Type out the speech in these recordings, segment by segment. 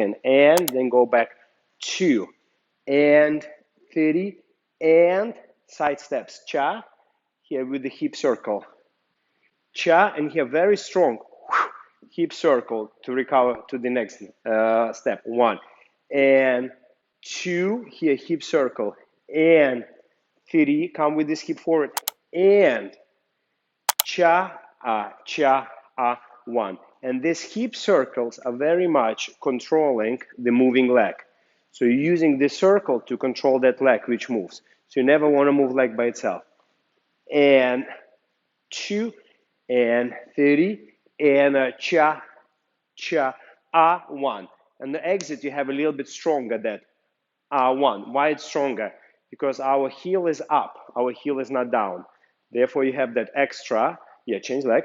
and then go back 2 and 30 and side steps. Cha, here with the hip circle. Cha, and here very strong hip circle to recover to the next step. 1 and 2, here hip circle, and 3, come with this hip forward, and cha, 1. And these hip circles are very much controlling the moving leg. So you're using this circle to control that leg which moves. So you never want to move leg by itself. And 2 and 30 and cha, 1. And the exit you have a little bit stronger that 1. Why it's stronger? Because our heel is up, our heel is not down. Therefore you have that extra. Yeah, change leg.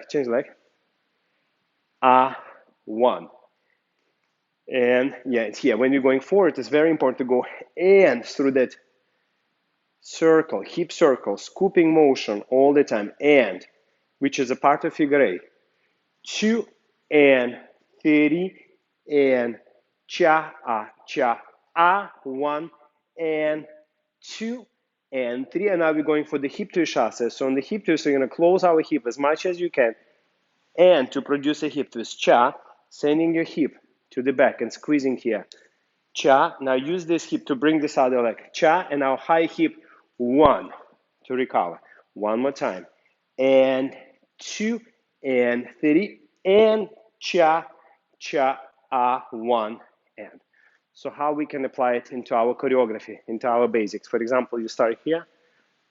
1. And yeah, it's here. When you're going forward, it's very important to go and through that circle, hip circle, scooping motion all the time, and which is a part of figure 8. 2 and 30 and cha, 1 and 2 and 3. And now we're going for the hip twist. So on the hip twist, we're going to close our hip as much as you can. And to produce a hip twist, cha, sending your hip to the back and squeezing here. Cha, now use this hip to bring this other leg. Cha, and now high hip, 1 to recover. One more time. And 2 and 30 and cha, 1 and. So how we can apply it into our choreography, into our basics. For example, you start here,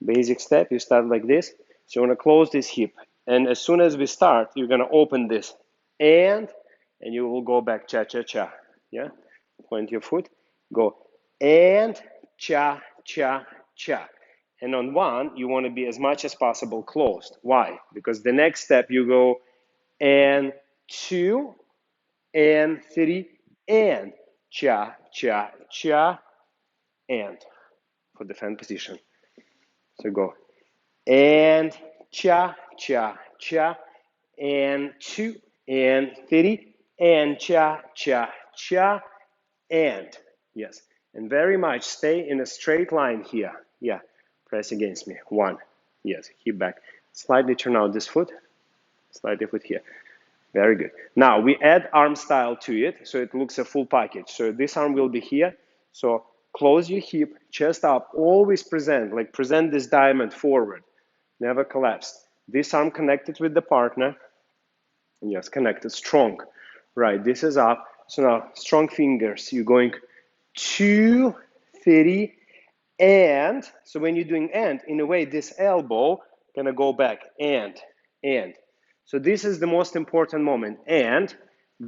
basic step, you start like this. So you want to close this hip. And as soon as we start, you're going to open this and you will go back cha. Yeah, point your foot, go and cha. And on 1, you want to be as much as possible closed. Why? Because the next step you go and 2 and 3 and cha and for the fan position. So go and cha and 2 and 30 and cha and yes, and very much stay in a straight line here. Yeah, press against me. 1, yes, hip back, slightly turn out this foot, slightly foot here. Very good. Now we add arm style to it, so it looks a full package. So this arm will be here. So close your hip, chest up, always present this diamond forward, never collapsed. This arm connected with the partner. Yes, connected, strong. Right, this is up. So now strong fingers. You're going 2, 30, and so when you're doing and, in a way, this elbow gonna go back and. So this is the most important moment. And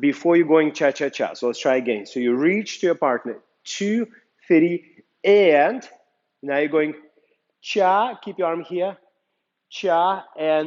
before you're going cha. So let's try again. So you reach to your partner, 2, 30, and now you're going cha. Keep your arm here, cha and.